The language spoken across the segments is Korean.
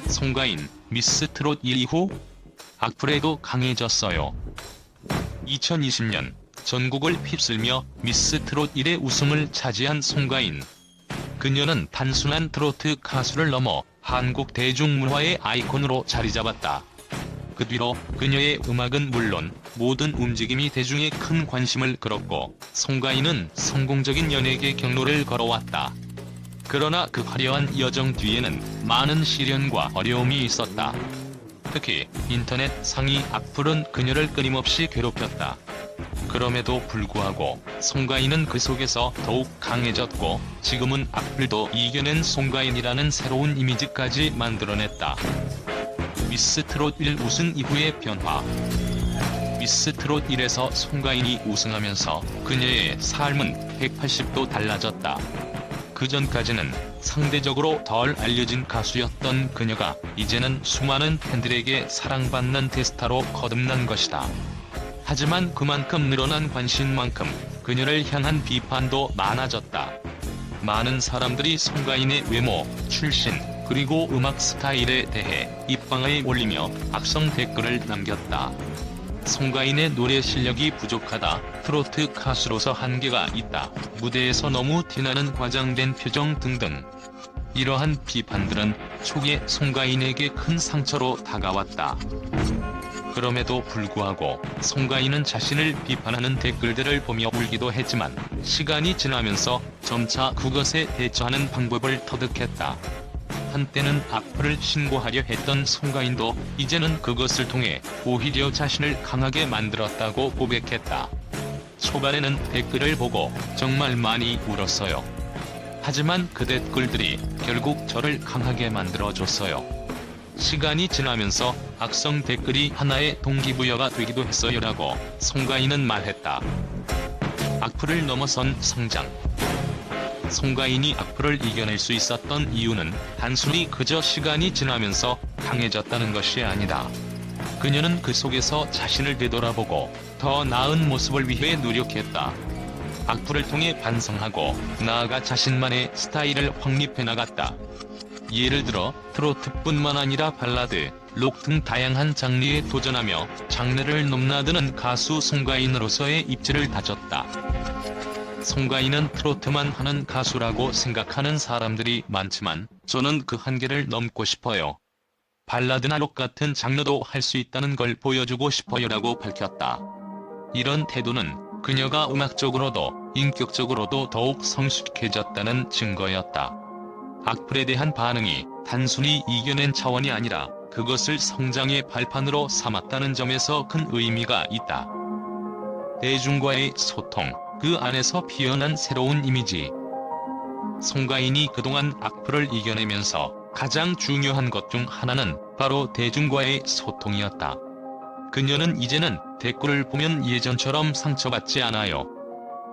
송가인, 미스 트롯 1 이후 악플에도 강해졌어요. 2020년 전국을 휩쓸며 미스 트롯 1의 우승을 차지한 송가인. 그녀는 단순한 트로트 가수를 넘어 한국 대중문화의 아이콘으로 자리잡았다. 그 뒤로 그녀의 음악은 물론 모든 움직임이 대중의 큰 관심을 끌었고, 송가인은 성공적인 연예계 경로를 걸어왔다. 그러나 그 화려한 여정 뒤에는 많은 시련과 어려움이 있었다. 특히 인터넷 상위 악플은 그녀를 끊임없이 괴롭혔다. 그럼에도 불구하고 송가인은 그 속에서 더욱 강해졌고, 지금은 악플도 이겨낸 송가인이라는 새로운 이미지까지 만들어냈다. 미스 트롯 1 우승 이후의 변화. 미스 트롯 1에서 송가인이 우승하면서 그녀의 삶은 180도 달라졌다. 그전까지는 상대적으로 덜 알려진 가수였던 그녀가 이제는 수많은 팬들에게 사랑받는 대스타로 거듭난 것이다. 하지만 그만큼 늘어난 관심만큼 그녀를 향한 비판도 많아졌다. 많은 사람들이 송가인의 외모, 출신, 그리고 음악 스타일에 대해 입방아에 올리며 악성 댓글을 남겼다. 송가인의 노래 실력이 부족하다, 트로트 가수로서 한계가 있다, 무대에서 너무 티나는 과장된 표정 등등. 이러한 비판들은 초기에 송가인에게 큰 상처로 다가왔다. 그럼에도 불구하고 송가인은 자신을 비판하는 댓글들을 보며 울기도 했지만, 시간이 지나면서 점차 그것에 대처하는 방법을 터득했다. 한때는 악플을 신고하려 했던 송가인도 이제는 그것을 통해 오히려 자신을 강하게 만들었다고 고백했다. 초반에는 댓글을 보고 정말 많이 울었어요. 하지만 그 댓글들이 결국 저를 강하게 만들어줬어요. 시간이 지나면서 악성 댓글이 하나의 동기부여가 되기도 했어요라고 송가인은 말했다. 악플을 넘어선 성장. 송가인이 악플을 이겨낼 수 있었던 이유는 단순히 그저 시간이 지나면서 강해졌다는 것이 아니다. 그녀는 그 속에서 자신을 되돌아보고 더 나은 모습을 위해 노력했다. 악플을 통해 반성하고 나아가 자신만의 스타일을 확립해 나갔다. 예를 들어 트로트뿐만 아니라 발라드, 록 등 다양한 장르에 도전하며 장르를 넘나드는 가수 송가인으로서의 입지를 다졌다. 송가인은 트로트만 하는 가수라고 생각하는 사람들이 많지만 저는 그 한계를 넘고 싶어요. 발라드나 록 같은 장르도 할 수 있다는 걸 보여주고 싶어요라고 밝혔다. 이런 태도는 그녀가 음악적으로도 인격적으로도 더욱 성숙해졌다는 증거였다. 악플에 대한 반응이 단순히 이겨낸 차원이 아니라 그것을 성장의 발판으로 삼았다는 점에서 큰 의미가 있다. 대중과의 소통, 그 안에서 피어난 새로운 이미지. 송가인이 그동안 악플을 이겨내면서 가장 중요한 것 중 하나는 바로 대중과의 소통이었다. 그녀는 이제는 댓글을 보면 예전처럼 상처받지 않아요.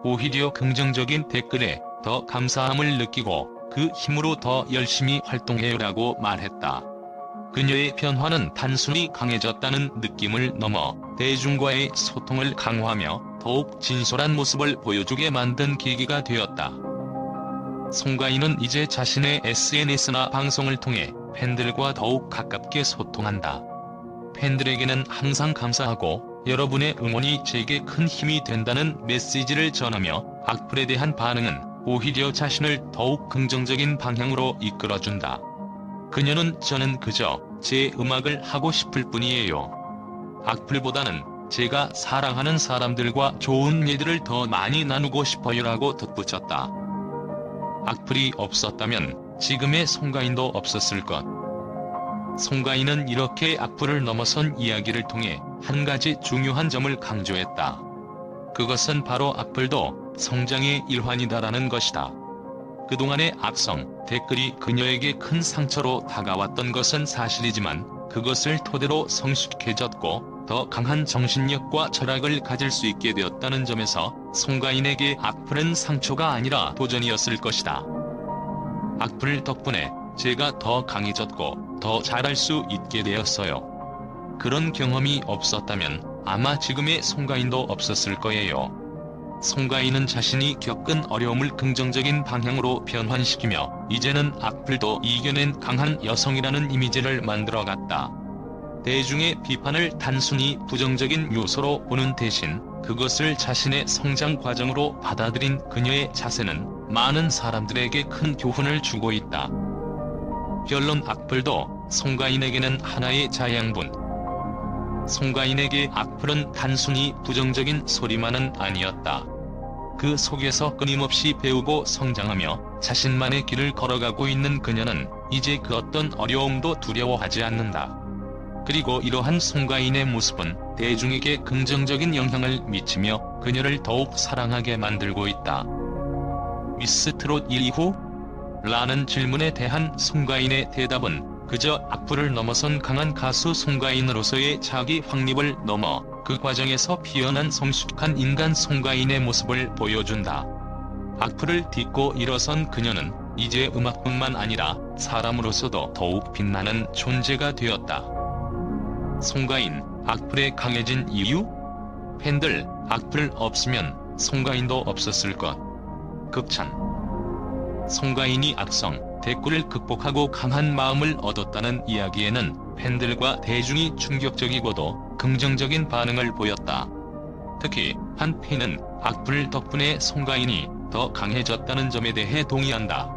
오히려 긍정적인 댓글에 더 감사함을 느끼고 그 힘으로 더 열심히 활동해요라고 말했다. 그녀의 변화는 단순히 강해졌다는 느낌을 넘어 대중과의 소통을 강화하며 더욱 진솔한 모습을 보여주게 만든 계기가 되었다. 송가인은 이제 자신의 SNS나 방송을 통해 팬들과 더욱 가깝게 소통한다. 팬들에게는 항상 감사하고 여러분의 응원이 제게 큰 힘이 된다는 메시지를 전하며, 악플에 대한 반응은 오히려 자신을 더욱 긍정적인 방향으로 이끌어준다. 그녀는 저는 그저 제 음악을 하고 싶을 뿐이에요. 악플보다는 제가 사랑하는 사람들과 좋은 일들을 더 많이 나누고 싶어요라고 덧붙였다. 악플이 없었다면 지금의 송가인도 없었을 것. 송가인은 이렇게 악플을 넘어선 이야기를 통해 한 가지 중요한 점을 강조했다. 그것은 바로 악플도 성장의 일환이다라는 것이다. 그동안의 악성 댓글이 그녀에게 큰 상처로 다가왔던 것은 사실이지만, 그것을 토대로 성숙해졌고 더 강한 정신력과 철학을 가질 수 있게 되었다는 점에서 송가인에게 악플은 상처가 아니라 도전이었을 것이다. 악플 덕분에 제가 더 강해졌고 더 잘할 수 있게 되었어요. 그런 경험이 없었다면 아마 지금의 송가인도 없었을 거예요. 송가인은 자신이 겪은 어려움을 긍정적인 방향으로 변환시키며 이제는 악플도 이겨낸 강한 여성이라는 이미지를 만들어갔다. 대중의 비판을 단순히 부정적인 요소로 보는 대신 그것을 자신의 성장 과정으로 받아들인 그녀의 자세는 많은 사람들에게 큰 교훈을 주고 있다. 결론 악플도 송가인에게는 하나의 자양분. 송가인에게 악플은 단순히 부정적인 소리만은 아니었다. 그 속에서 끊임없이 배우고 성장하며 자신만의 길을 걸어가고 있는 그녀는 이제 그 어떤 어려움도 두려워하지 않는다. 그리고 이러한 송가인의 모습은 대중에게 긍정적인 영향을 미치며 그녀를 더욱 사랑하게 만들고 있다. 미스 트롯 1위 후? 라는 질문에 대한 송가인의 대답은 그저 악플을 넘어선 강한 가수 송가인으로서의 자기 확립을 넘어 그 과정에서 피어난 성숙한 인간 송가인의 모습을 보여준다. 악플을 딛고 일어선 그녀는 이제 음악뿐만 아니라 사람으로서도 더욱 빛나는 존재가 되었다. 송가인, 악플에 강해진 이유? 팬들, 악플 없으면 송가인도 없었을 것. 극찬. 송가인이 악성, 댓글을 극복하고 강한 마음을 얻었다는 이야기에는 팬들과 대중이 충격적이고도 긍정적인 반응을 보였다. 특히 한 팬은 악플 덕분에 송가인이 더 강해졌다는 점에 대해 동의한다.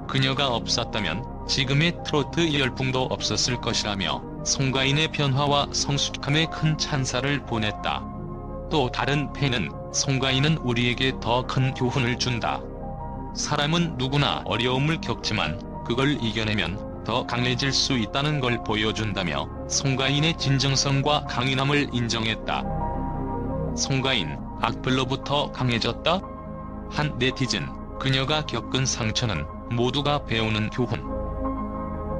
그녀가 없었다면 지금의 트로트 열풍도 없었을 것이라며 송가인의 변화와 성숙함에 큰 찬사를 보냈다. 또 다른 팬은 송가인은 우리에게 더 큰 교훈을 준다. 사람은 누구나 어려움을 겪지만 그걸 이겨내면 더 강해질 수 있다는 걸 보여준다며 송가인의 진정성과 강인함을 인정했다. 송가인, 악플로부터 강해졌다? 한 네티즌, 그녀가 겪은 상처는 모두가 배우는 교훈.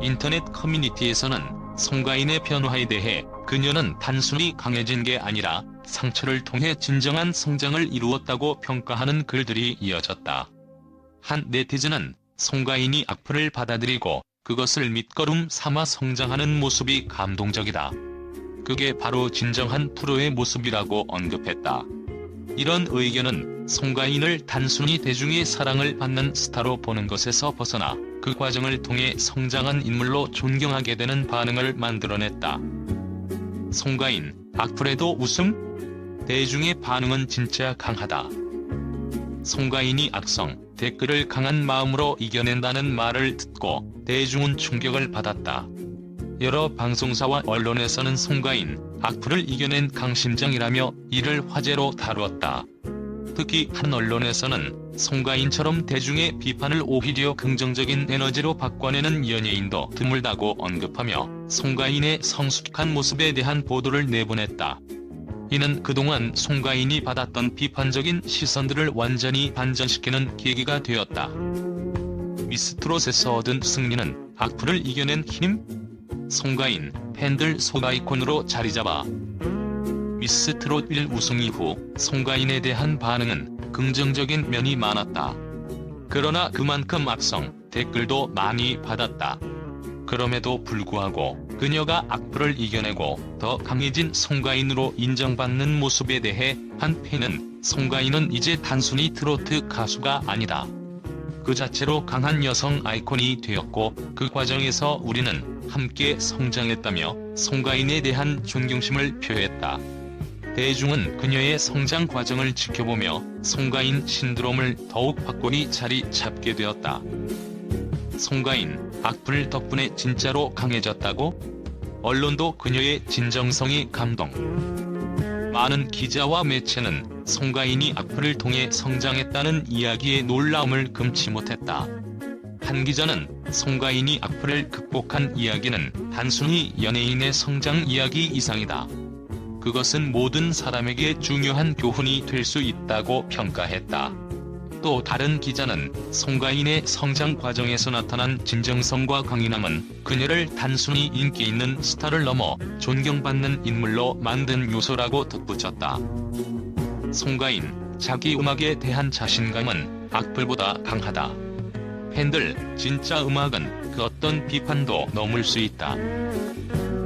인터넷 커뮤니티에서는 송가인의 변화에 대해 그녀는 단순히 강해진 게 아니라 상처를 통해 진정한 성장을 이루었다고 평가하는 글들이 이어졌다. 한 네티즌은 송가인이 악플을 받아들이고 그것을 밑거름 삼아 성장하는 모습이 감동적이다. 그게 바로 진정한 프로의 모습이라고 언급했다. 이런 의견은 송가인을 단순히 대중의 사랑을 받는 스타로 보는 것에서 벗어나 그 과정을 통해 성장한 인물로 존경하게 되는 반응을 만들어냈다. 송가인, 악플에도 웃음? 대중의 반응은 진짜 강하다. 송가인이 악성, 댓글을 강한 마음으로 이겨낸다는 말을 듣고 대중은 충격을 받았다. 여러 방송사와 언론에서는 송가인, 악플을 이겨낸 강심장이라며 이를 화제로 다루었다. 특히 한 언론에서는 송가인처럼 대중의 비판을 오히려 긍정적인 에너지로 바꿔내는 연예인도 드물다고 언급하며 송가인의 성숙한 모습에 대한 보도를 내보냈다. 이는 그동안 송가인이 받았던 비판적인 시선들을 완전히 반전시키는 계기가 되었다. 미스트롯에서 얻은 승리는 악플을 이겨낸 힘? 송가인, 팬들 속 아이콘으로 자리잡아. 미스트롯 1 우승 이후 송가인에 대한 반응은 긍정적인 면이 많았다. 그러나 그만큼 악성, 댓글도 많이 받았다. 그럼에도 불구하고 그녀가 악플을 이겨내고 더 강해진 송가인으로 인정받는 모습에 대해 한 팬은 송가인은 이제 단순히 트로트 가수가 아니다. 그 자체로 강한 여성 아이콘이 되었고 그 과정에서 우리는 함께 성장했다며 송가인에 대한 존경심을 표했다. 대중은 그녀의 성장 과정을 지켜보며 송가인 신드롬을 더욱 확고히 자리 잡게 되었다. 송가인, 악플 덕분에 진짜로 강해졌다고? 언론도 그녀의 진정성이 감동. 많은 기자와 매체는 송가인이 악플을 통해 성장했다는 이야기에 놀라움을 금치 못했다. 한 기자는 송가인이 악플을 극복한 이야기는 단순히 연예인의 성장 이야기 이상이다. 그것은 모든 사람에게 중요한 교훈이 될 수 있다고 평가했다. 또 다른 기자는 송가인의 성장 과정에서 나타난 진정성과 강인함은 그녀를 단순히 인기 있는 스타를 넘어 존경받는 인물로 만든 요소라고 덧붙였다. 송가인, 자기 음악에 대한 자신감은 악플보다 강하다. 팬들, 진짜 음악은 그 어떤 비판도 넘을 수 있다.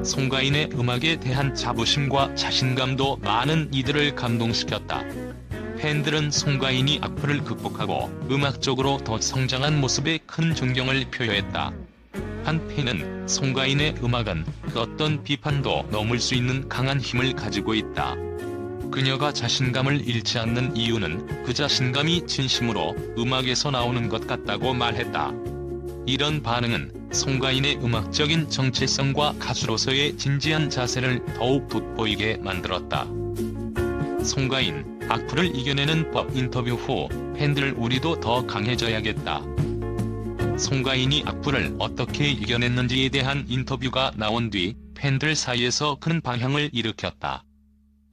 송가인의 음악에 대한 자부심과 자신감도 많은 이들을 감동시켰다. 팬들은 송가인이 악플을 극복하고 음악적으로 더 성장한 모습에 큰 존경을 표했다. 한 팬은 송가인의 음악은 그 어떤 비판도 넘을 수 있는 강한 힘을 가지고 있다. 그녀가 자신감을 잃지 않는 이유는 그 자신감이 진심으로 음악에서 나오는 것 같다고 말했다. 이런 반응은 송가인의 음악적인 정체성과 가수로서의 진지한 자세를 더욱 돋보이게 만들었다. 송가인, 악플을 이겨내는 법. 인터뷰 후 팬들 우리도 더 강해져야겠다. 송가인이 악플을 어떻게 이겨냈는지에 대한 인터뷰가 나온 뒤 팬들 사이에서 큰 반향을 일으켰다.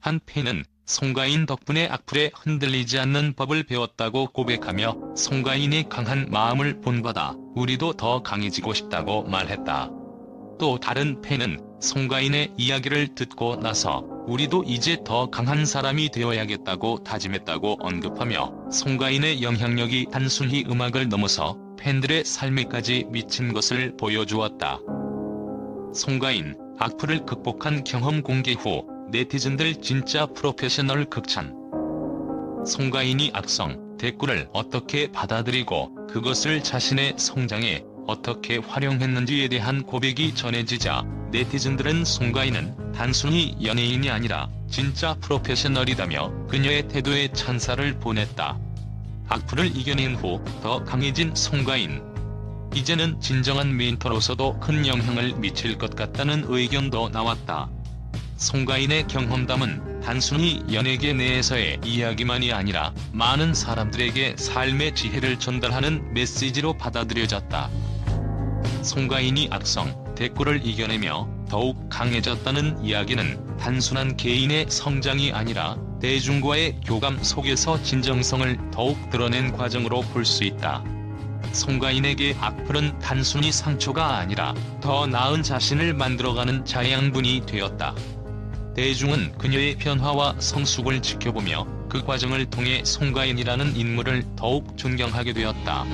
한 팬은 송가인 덕분에 악플에 흔들리지 않는 법을 배웠다고 고백하며 송가인의 강한 마음을 본받아 우리도 더 강해지고 싶다고 말했다. 또 다른 팬은 송가인의 이야기를 듣고 나서 우리도 이제 더 강한 사람이 되어야겠다고 다짐했다고 언급하며 송가인의 영향력이 단순히 음악을 넘어서 팬들의 삶에까지 미친 것을 보여주었다. 송가인, 악플을 극복한 경험 공개 후 네티즌들 진짜 프로페셔널 극찬. 송가인이 악성, 댓글을 어떻게 받아들이고 그것을 자신의 성장에 어떻게 활용했는지에 대한 고백이 전해지자 네티즌들은 송가인은 단순히 연예인이 아니라 진짜 프로페셔널이다며 그녀의 태도에 찬사를 보냈다. 악플을 이겨낸 후 더 강해진 송가인. 이제는 진정한 멘토로서도 큰 영향을 미칠 것 같다는 의견도 나왔다. 송가인의 경험담은 단순히 연예계 내에서의 이야기만이 아니라 많은 사람들에게 삶의 지혜를 전달하는 메시지로 받아들여졌다. 송가인이 악성, 댓글을 이겨내며 더욱 강해졌다는 이야기는 단순한 개인의 성장이 아니라 대중과의 교감 속에서 진정성을 더욱 드러낸 과정으로 볼 수 있다. 송가인에게 악플은 단순히 상처가 아니라 더 나은 자신을 만들어가는 자양분이 되었다. 대중은 그녀의 변화와 성숙을 지켜보며 그 과정을 통해 송가인이라는 인물을 더욱 존경하게 되었다.